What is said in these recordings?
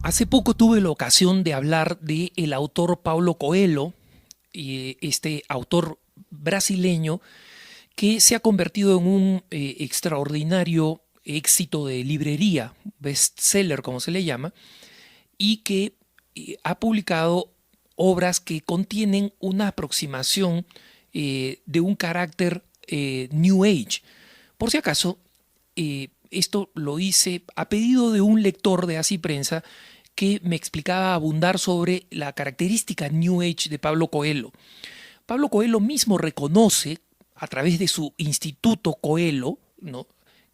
Hace poco tuve la ocasión de hablar del autor Paulo Coelho, este autor brasileño que se ha convertido en un extraordinario éxito de librería, bestseller como se le llama, y que ha publicado obras que contienen una aproximación de un carácter New Age. Por si acaso, esto lo hice a pedido de un lector de Así Prensa que me explicaba abundar sobre la característica New Age de Pablo Coelho. Pablo Coelho mismo reconoce, a través de su Instituto Coelho, ¿no?,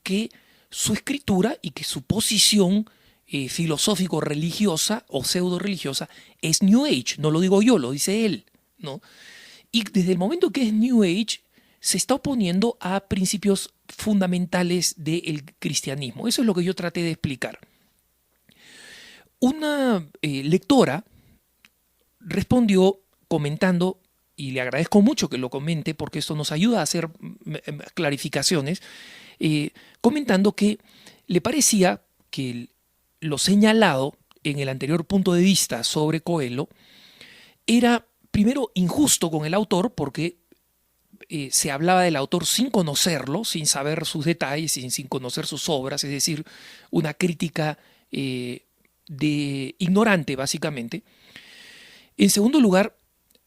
que su escritura y que su posición filosófico-religiosa o pseudo-religiosa es New Age. No lo digo yo, lo dice él, ¿no? Y desde el momento que es New Age, se está oponiendo a principios fundamentales del cristianismo. Eso es lo que yo traté de explicar. Una lectora respondió comentando, y le agradezco mucho que lo comente porque esto nos ayuda a hacer clarificaciones, comentando que le parecía que lo señalado en el anterior punto de vista sobre Coelho era primero injusto con el autor porque se hablaba del autor sin conocerlo, sin saber sus detalles, sin conocer sus obras, es decir, una crítica de ignorante básicamente. En segundo lugar,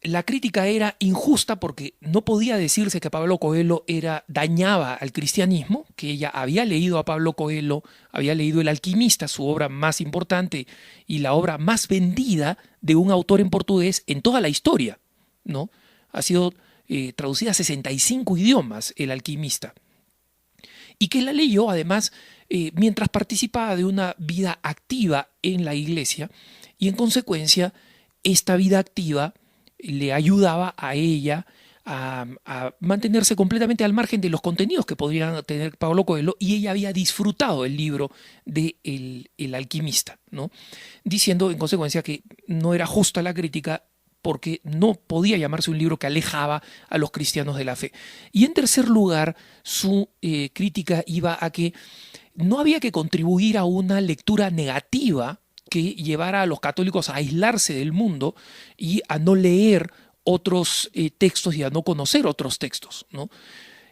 la crítica era injusta porque no podía decirse que Pablo Coelho dañaba al cristianismo, que ella había leído a Pablo Coelho, había leído El Alquimista, su obra más importante y la obra más vendida de un autor en portugués en toda la historia, ¿no? Ha sido traducida a 65 idiomas, El Alquimista. Y que la leyó además mientras participaba de una vida activa en la iglesia y en consecuencia esta vida activa le ayudaba a ella a mantenerse completamente al margen de los contenidos que podrían tener Pablo Coelho, y ella había disfrutado el libro de El Alquimista, ¿no?, diciendo en consecuencia que no era justa la crítica porque no podía llamarse un libro que alejaba a los cristianos de la fe. Y en tercer lugar, su crítica iba a que no había que contribuir a una lectura negativa que llevara a los católicos a aislarse del mundo y a no leer otros textos y a no conocer otros textos, ¿no?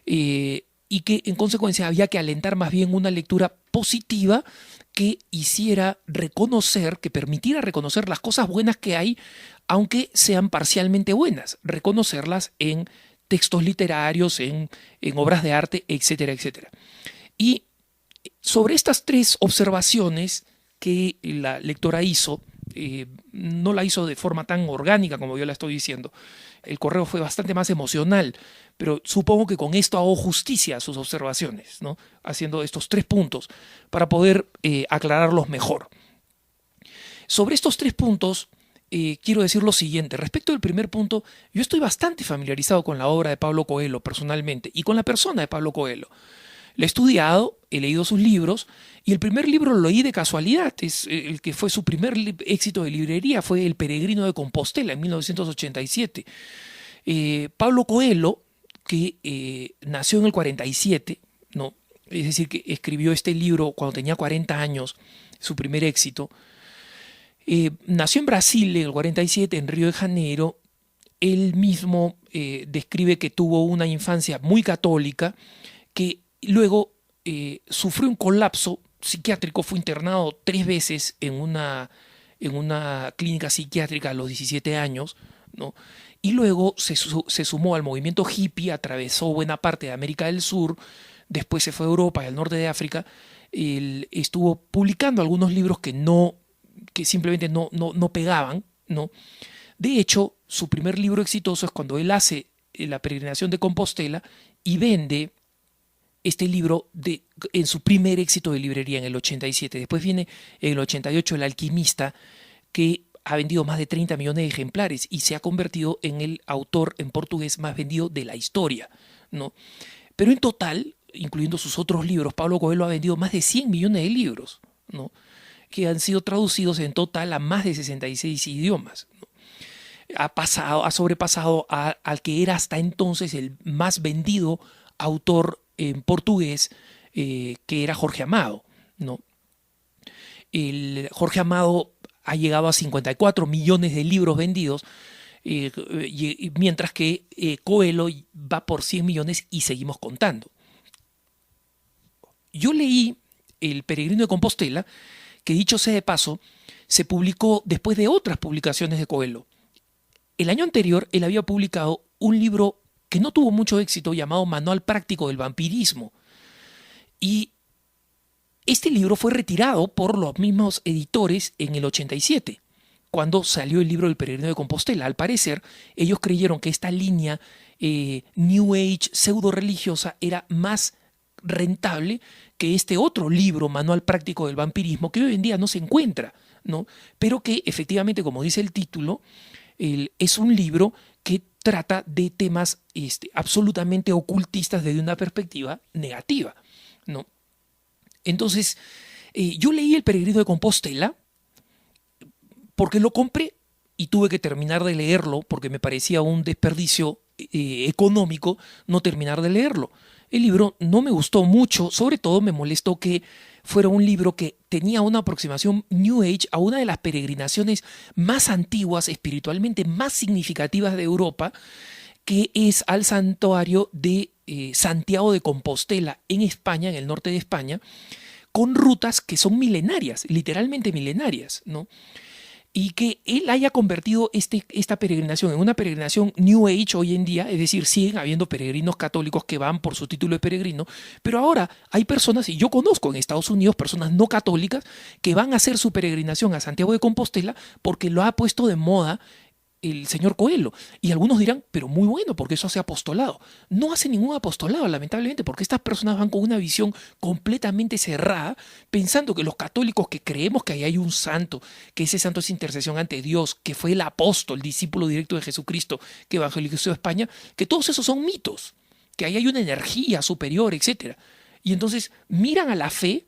Y que en consecuencia había que alentar más bien una lectura positiva que hiciera reconocer, que permitiera reconocer las cosas buenas que hay, aunque sean parcialmente buenas, reconocerlas en textos literarios, en obras de arte, etcétera, etcétera. Y sobre estas tres observaciones que la lectora hizo, no la hizo de forma tan orgánica como yo la estoy diciendo. El correo fue bastante más emocional, pero supongo que con esto hago justicia a sus observaciones, ¿no?, haciendo estos 3 puntos para poder aclararlos mejor. Sobre estos 3 puntos, quiero decir lo siguiente. Respecto al primer punto, yo estoy bastante familiarizado con la obra de Pablo Coelho personalmente y con la persona de Pablo Coelho. Le he estudiado, he leído sus libros, y el primer libro lo leí de casualidad. Es el que fue su primer éxito de librería, fue El Peregrino de Compostela en 1987. Pablo Coelho, que nació en el 47, ¿no?, es decir, que escribió este libro cuando tenía 40 años, su primer éxito. Nació en Brasil en el 47, en Río de Janeiro. Él mismo describe que tuvo una infancia muy católica, que luego sufrió un colapso psiquiátrico, fue internado 3 veces en una clínica psiquiátrica a los 17 años, ¿no? Y luego se sumó al movimiento hippie, atravesó buena parte de América del Sur, después se fue a Europa y al norte de África. Él estuvo publicando algunos libros que simplemente no pegaban, ¿no? De hecho, su primer libro exitoso es cuando él hace la peregrinación de Compostela y vende este libro en su primer éxito de librería en el 87. Después viene en el 88 El Alquimista, que ha vendido más de 30 millones de ejemplares y se ha convertido en el autor en portugués más vendido de la historia, ¿no? Pero en total, incluyendo sus otros libros, Pablo Coelho ha vendido más de 100 millones de libros, ¿no?, que han sido traducidos en total a más de 66 idiomas, ¿no? Ha sobrepasado al que era hasta entonces el más vendido autor en portugués, que era Jorge Amado, ¿no? Jorge Amado ha llegado a 54 millones de libros vendidos, mientras que Coelho va por 100 millones y seguimos contando. Yo leí El Peregrino de Compostela, que dicho sea de paso, se publicó después de otras publicaciones de Coelho. El año anterior él había publicado un libro que no tuvo mucho éxito llamado Manual Práctico del Vampirismo. Y este libro fue retirado por los mismos editores en el 87, cuando salió el libro del Peregrino de Compostela. Al parecer, ellos creyeron que esta línea New Age pseudo religiosa era más rentable que este otro libro, Manual Práctico del Vampirismo, que hoy en día no se encuentra, ¿no? Pero que efectivamente, como dice el título, es un libro que trata de temas absolutamente ocultistas desde una perspectiva negativa, ¿no? Entonces, yo leí El Peregrino de Compostela porque lo compré y tuve que terminar de leerlo porque me parecía un desperdicio económico no terminar de leerlo. El libro no me gustó mucho, sobre todo me molestó que fuera un libro que tenía una aproximación New Age a una de las peregrinaciones más antiguas, espiritualmente más significativas de Europa, que es al santuario de Santiago de Compostela en España, en el norte de España, con rutas que son milenarias, literalmente milenarias, ¿no? Y que él haya convertido esta peregrinación en una peregrinación New Age hoy en día, es decir, siguen habiendo peregrinos católicos que van por su título de peregrino, pero ahora hay personas, y yo conozco en Estados Unidos personas no católicas, que van a hacer su peregrinación a Santiago de Compostela porque lo ha puesto de moda el señor Coelho. Y algunos dirán, pero muy bueno, porque eso hace apostolado. No hace ningún apostolado, lamentablemente, porque estas personas van con una visión completamente cerrada, pensando que los católicos que creemos que ahí hay un santo, que ese santo es intercesión ante Dios, que fue el apóstol, discípulo directo de Jesucristo, que evangelizó España, que todos esos son mitos, que ahí hay una energía superior, etcétera. Y entonces miran a la fe